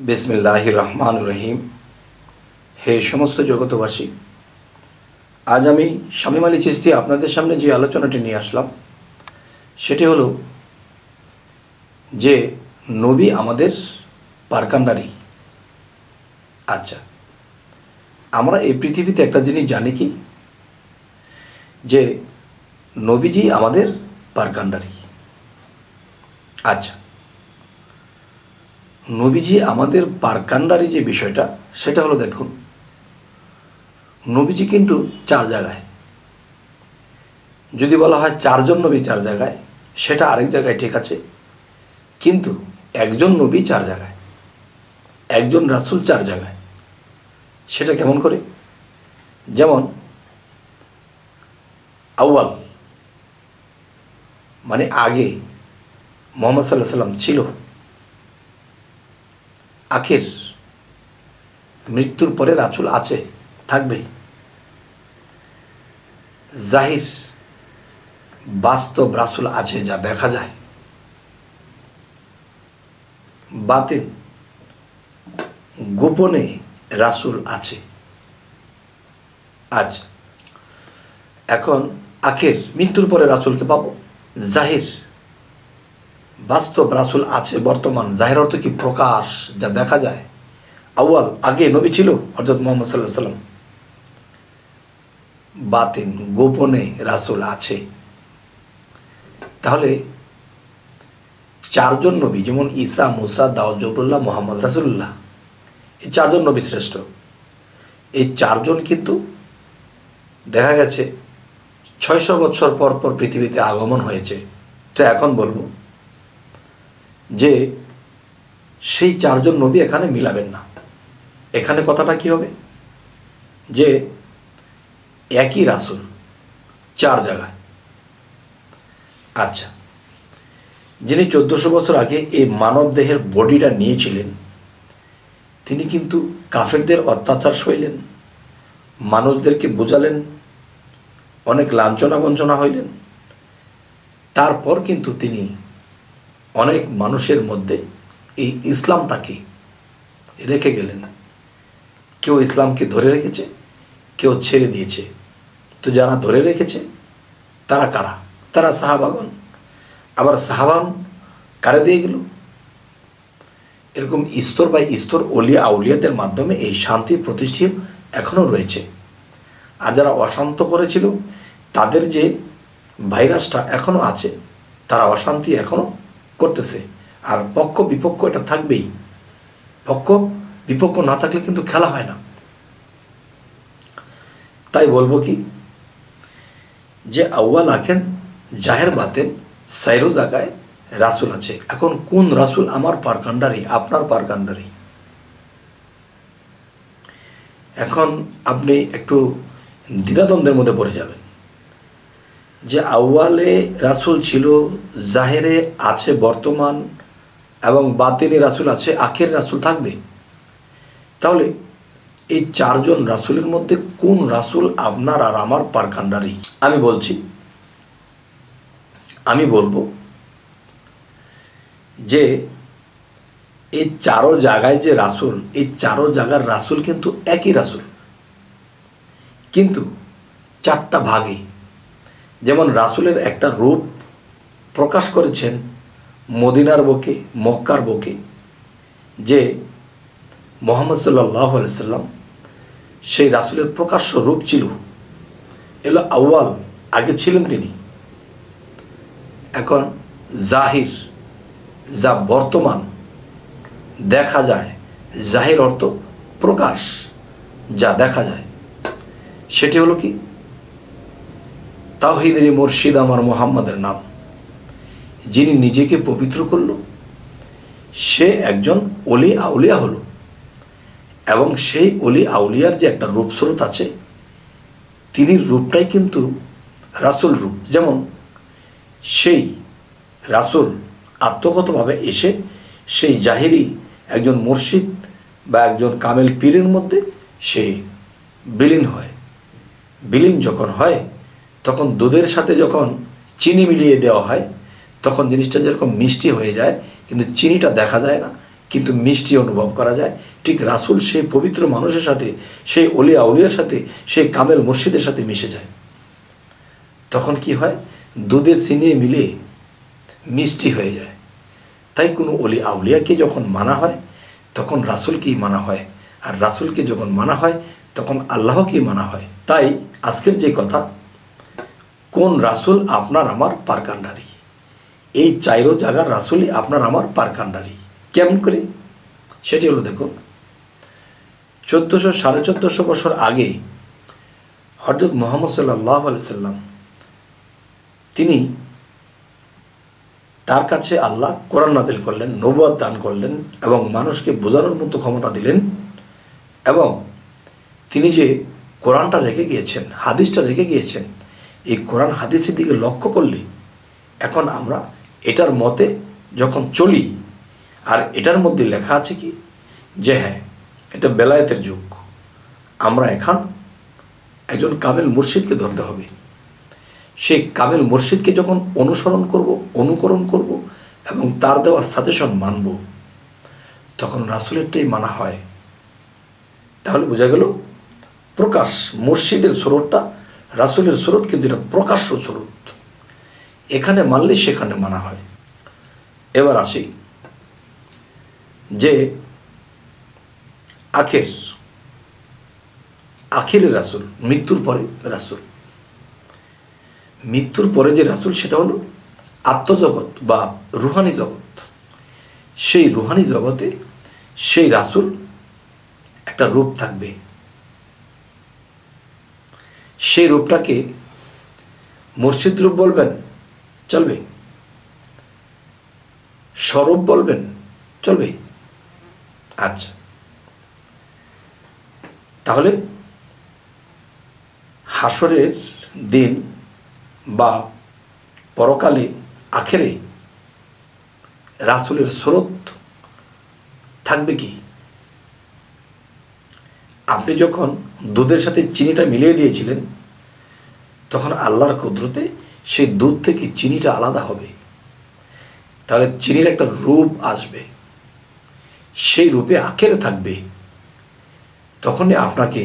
बिस्मिल्लाहिर रहमानिर रहीम। हे समस्त जगतबासी, आज आमी शामीम आली चिश्ती आपनादेर सामने जे आलोचनाटी निये आसलाम सेटी हलो जे नबी आमादेर पारकांडारी। अच्छा, आमरा एई पृथिवीते एकटा जिनिस जानी कि जे नबीजी आमादेर पारकांडारी। अच्छा, नबीजी आमादेर पारकांडारी जे विषयटा सेटा हलो देखुन, नबीजी किन्तु चार जायगाय, यदि बला हय चारजन नबी चार जायगाय सेटा आरेक जायगाय ठीक आछे, किन्तु एकजन नबी चार जायगाय, एकजन रासूल चार जायगाय, सेटा केमन करे? जेमन आव्वाल माने आगे मुहम्मद सल्लल्लाहु आलैहि वसल्लम छिलो, आखिर मृत्युर परे रासूल आछे थाकबे, जाहिर बास्तव रासूल आछे जा देखा जाए, बातिन गोपने रासूल आछे। आज एखन आखिर मृत्युर परे रासूल के पाबो, जाहिर बास्तव रासूल आछे बर्तमान, जाहिर अर्थ कि प्रकाश जा देखा जाए। अव्वल आगे नबी छिलो हजरत मुहम्मद सल्लल्लाहु आलैहि वसल्लम, बातिन गोपने रासूल आछे। ताहले चारजन नबी जेमन ईसा मूसा दाऊद जबरुल्लाह मुहम्मद रासूलुल्लाह, এই চারজন নবী শ্রেষ্ঠ। এই চারজন কিন্তু দেখা গেছে ৬০০ বছর পর পর পৃথিবীতে আগমন হয়েছে। তো এখন বলবো যে সেই চারজন নবী এখানে মিলাবেন না। এখানে কথাটা কি হবে যে একই রাসূল চার জায়গায়। আচ্ছা, যিনি ১৪০০ বছর আগে এই মানব দেহের বডিটা নিয়েছিলেন তিনি কিন্তু কাফেরদের অত্যাচার সইলেন, মানুষদেরকে বোঝালেন, অনেক লাঞ্ছনা বঞ্চনা হইলেন। তারপর কিন্তু তিনি অনেক মানুষের মধ্যে এই ইসলামটাকে রেখে গেলেন। কেউ ইসলামকে ধরে রেখেছে, কেউ ছেড়ে দিয়েছে। তো যারা ধরে রেখেছে তারা কারা? তারা সাহাবাগণ। আবার সাহাবাগণ কারে দিয়ে গেল? এরকম স্তর বাই স্তর ওলিয়া আউলিয়াদের মাধ্যমে এই শান্তি প্রতিষ্ঠিত এখনও রয়েছে। আর যারা অশান্ত করেছিল তাদের যে ভাইরাসটা এখনও আছে, তারা অশান্তি এখনও করতেছে। আর পক্ষ বিপক্ষ এটা থাকবেই, পক্ষ বিপক্ষ না থাকলে কিন্তু খেলা হয় না। তাই বলবো কি যে আউয়াল আখের জাহের বাতেন সাইরো জায়গায় রাসূল আছে। এখন কোন রাসূল আমার পারকান্ডারি, আপনার পারকান্ডারি? এখন আপনি একটু দ্বিধাদ্বন্দ্বের মধ্যে পড়ে যাবেন যে আউয়ালে রাসূল ছিল, জাহেরে আছে বর্তমান, এবং বাতিনে রাসূল আছে, আখের রাসূল থাকবে। তাহলে এই চারজন রাসূলের মধ্যে কোন রাসূল আপনার আর আমার পারকান্ডারি? আমি বলবো যে এই চারো জায়গায় যে রাসূল, এই চারো জায়গার রাসূল কিন্তু একই রাসূল, কিন্তু চারটা ভাগে। যেমন রাসূলের একটা রূপ প্রকাশ করেছেন মদিনার বুকে, মক্কার বুকে, যে মুহাম্মদ সাল্লাল্লাহু আলাইহি সাল্লাম সেই রাসূলের প্রকাশ্য রূপ ছিল। এলো আউয়াল, আগে ছিলেন তিনি। এখন জাহির যা বর্তমান দেখা যায়, জাহির অর্থ প্রকাশ যা দেখা যায়, সেটি হলো কি তাওহীদের মুর্শিদ আমার মুহাম্মাদের নাম। যিনি নিজেকে পবিত্র করল সে একজন ওলি আউলিয়া হলো, এবং সেই ওলি আউলিয়ার যে একটা রূপস্রোত আছে, তিনি রূপটাই কিন্তু রাসূল রূপ। যেমন সেই রাসূল আত্মগতভাবে এসে সেই জাহিরি একজন মুর্শিদ বা একজন কামেল পীরের মধ্যে সে বিলীন হয়। বিলীন যখন হয় তখন দুধের সাথে যখন চিনি মিলিয়ে দেওয়া হয় তখন জিনিসটা যেরকম মিষ্টি হয়ে যায়, কিন্তু চিনিটা দেখা যায় না, কিন্তু মিষ্টি অনুভব করা যায়। ঠিক রাসূল সেই পবিত্র মানুষের সাথে, সেই অলি আউলিয়ার সাথে, সেই কামেল মুর্শিদের সাথে মিশে যায়। তখন কি হয়? দুধে চিনি মিলিয়ে মিষ্টি হয়ে যায়। তাই কোনো অলি আউলিয়াকে যখন মানা হয় তখন রাসূলকেই মানা হয়, আর রাসূলকে যখন মানা হয় তখন আল্লাহকেই মানা হয়। তাই আজকের যে কথা, কোন রাসূল আপনার আমার পারকান্ডারি, এই চাইরো জায়গার রাসূলই আপনার আমার পারকান্ডারি। কেমন করে? সেটি হলো, দেখুন, 1400-1450 বছর আগে হযরত মুহাম্মদ সাল্লাল্লাহু আলাইহি সাল্লাম, তিনি, তার কাছে আল্লাহ কোরআন নাযিল করলেন, নবুয়ত দান করলেন এবং মানুষকে বোঝানোর মতো ক্ষমতা দিলেন। এবং তিনি যে কোরআনটা রেখে গিয়েছেন, হাদিসটা রেখে গিয়েছেন, এই কোরআন হাদিসের দিকে লক্ষ্য করলে এখন আমরা এটার মতে যখন চলি, আর এটার মধ্যে লেখা আছে কি যে হ্যাঁ, এটা বেলায়েতের যুগ, আমরা এখন একজন কামেল মুর্শিদকে ধরতে হবে। সেই কামেল মুর্শিদকে যখন অনুসরণ করব, অনুকরণ করব এবং তার দেওয়া সাজেশন মানব, তখন রাসূলেরটাই মানা হয়। তাহলে বোঝা গেল প্রকাশ মুর্শিদের স্রোতটা, রাসূলের স্রোত কিন্তু এটা প্রকাশ্য স্রোত, এখানে মানলে সেখানে মানা হয়। এবার আসি যে আখিরের রাসূল, মৃত্যুর পরে রাসূল। মৃত্যুর পরে যে রাসূল সেটা হলো আত্মজগৎ বা রুহানি জগৎ। সেই রুহানি জগতে সেই রাসূল একটা রূপ থাকবে। সেই রূপটাকে মুর্শিদ রূপ বলবেন, চলবে। স্বরূপ বলবেন, চলবে। আচ্ছা, তাহলে হাসরের দিন বা পরকালে আখেরে রাসূলের স্রোত থাকবে কি? আপনি যখন দুধের সাথে চিনিটা মিলিয়ে দিয়েছিলেন, তখন আল্লাহর কুদরতে সেই দুধ থেকে চিনিটা আলাদা হবে। তাহলে চিনির একটা রূপ আসবে, সেই রূপে আখেরে থাকবে। তখনই আপনাকে,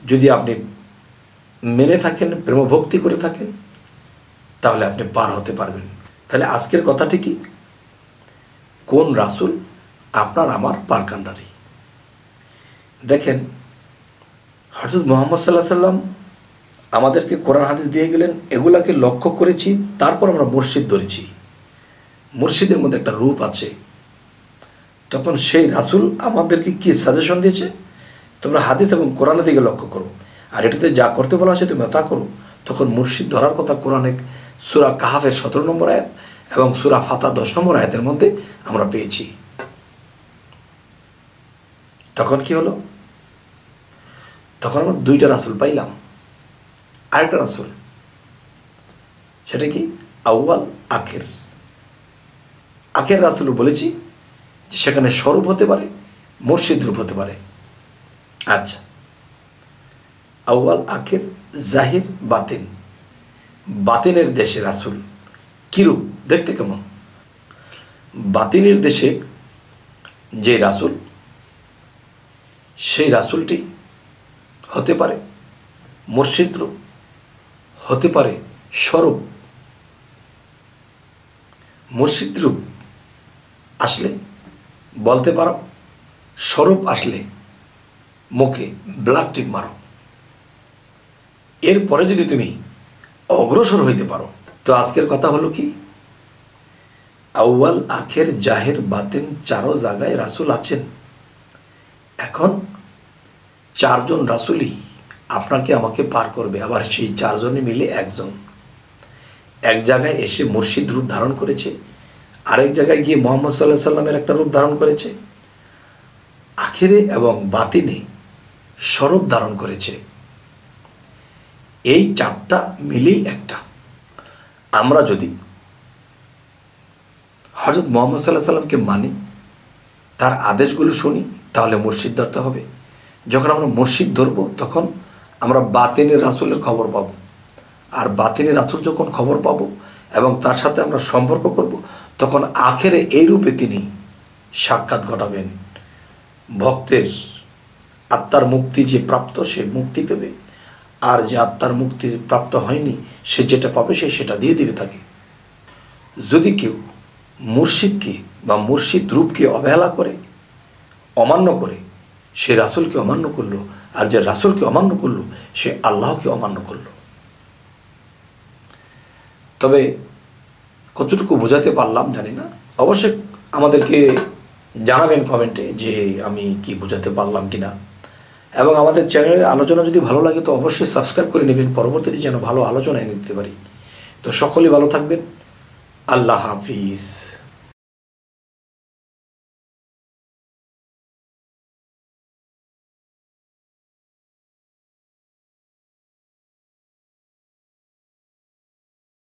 যদি আপনি মেনে থাকেন, প্রেমভক্তি করে থাকেন, তাহলে আপনি পার হতে পারবেন। তাহলে আজকের কথাটি কি? কোন রাসূল আপনার আমার পারকান্ডারি? দেখেন, হযরত মুহাম্মদ সাল্লাল্লাহু আলাইহি সাল্লাম আমাদেরকে কোরআন হাদিস দিয়ে গেলেন, এগুলাকে লক্ষ্য করেছি, তারপর আমরা মুর্শিদ ধরেছি। মুর্শিদের মধ্যে একটা রূপ আছে। তখন সেই রাসূল আমাদেরকে কি সাজেশন দিয়েছে? তোমরা হাদিস এবং কোরআনের দিকে লক্ষ্য করো, আর এটাতে যা করতে বলা হয়েছে তোমরা তা করো। তখন মুর্শিদ ধরার কথা কোরআনে সূরা কাহাফের 17 নম্বর আয়াত এবং সূরা ফাতা 10 নম্বর আয়াতের মধ্যে আমরা পেয়েছি। তখন কি হলো? তখন আমরা দুইটা রাসূল পাইলাম। আরেকটা রাসূল, সেটা কি? আউয়াল আখের। আখের রাসূল বলেছি যে সেখানে স্বরূপ হতে পারে, মুর্শিদ রূপ হতে পারে। আচ্ছা, আউয়াল আখের, জাহির বাতিন, বাতিনের দেশে রাসূল কিরূপ, দেখতে কেমন? বাতিনের দেশে যে রাসূল, সেই রাসূলটি হতে পারে মুর্শিদ রূপ, হতে পারে স্বরূপ। মুর্শিদ রূপ আসলে বলতে পারো, স্বরূপ আসলে মুখে ব্ল্যাক টিপ মারো। এরপরে যদি তুমি অগ্রসর হইতে পারো, তো আজকের কথা হলো কি? আউয়াল আখের জাহের বাতিন চারো জায়গায় রাসূল আছেন। এখন চারজন রাসূলই আপনাকে আমাকে পার করবে। আবার সেই চারজনে মিলে একজন এক জায়গায় এসে মুর্শিদ রূপ ধারণ করেছে, আরেক জায়গায় গিয়ে মুহাম্মদ সাল্লাল্লাহু আলাইহি সাল্লামের একটা রূপ ধারণ করেছে, আখেরে এবং বাতিনে স্বরূপ ধারণ করেছে। এই চারটা মিলেই একটা। আমরা যদি হযরত মুহাম্মদ সাল্লাল্লাহু আলাইহি সাল্লামকে মানি, তার আদেশগুলো শুনি, তাহলে মুর্শিদ ধরতে হবে। যখন আমরা মুর্শিদ ধরব, তখন আমরা বাতিনের রাসূলের খবর পাবো। আর বাতিনের রাসূল যখন খবর পাবো এবং তার সাথে আমরা সম্পর্ক করব, তখন আখেরে এই রূপে তিনি সাক্ষাৎ ঘটাবেন। ভক্তের আত্মার মুক্তি যে প্রাপ্ত সে মুক্তি পেবে, আর যে আত্মার মুক্তির প্রাপ্ত হয়নি সে যেটা পাবে সে সেটা দিয়ে দিবে তাকে। যদি কেউ মুর্শিদকে বা মুর্শিদ রূপকে অবহেলা করে, অমান্য করে, সে রাসূলকে অমান্য করলো, আর যে রাসূলকে অমান্য করলো সে আল্লাহকে অমান্য করলো। তবে কতটুকু বোঝাতে পারলাম জানি না, অবশ্যই আমাদেরকে জানাবেন কমেন্টে যে আমি কি বোঝাতে পারলাম কিনা। এবং আমাদের চ্যানেলের আলোচনা যদি ভালো লাগে তো অবশ্যই সাবস্ক্রাইব করে নেবেন, পরবর্তীতে যেন ভালো আলোচনা এনে দিতে পারি। তো সকলেই ভালো থাকবেন। আল্লাহ হাফিজ।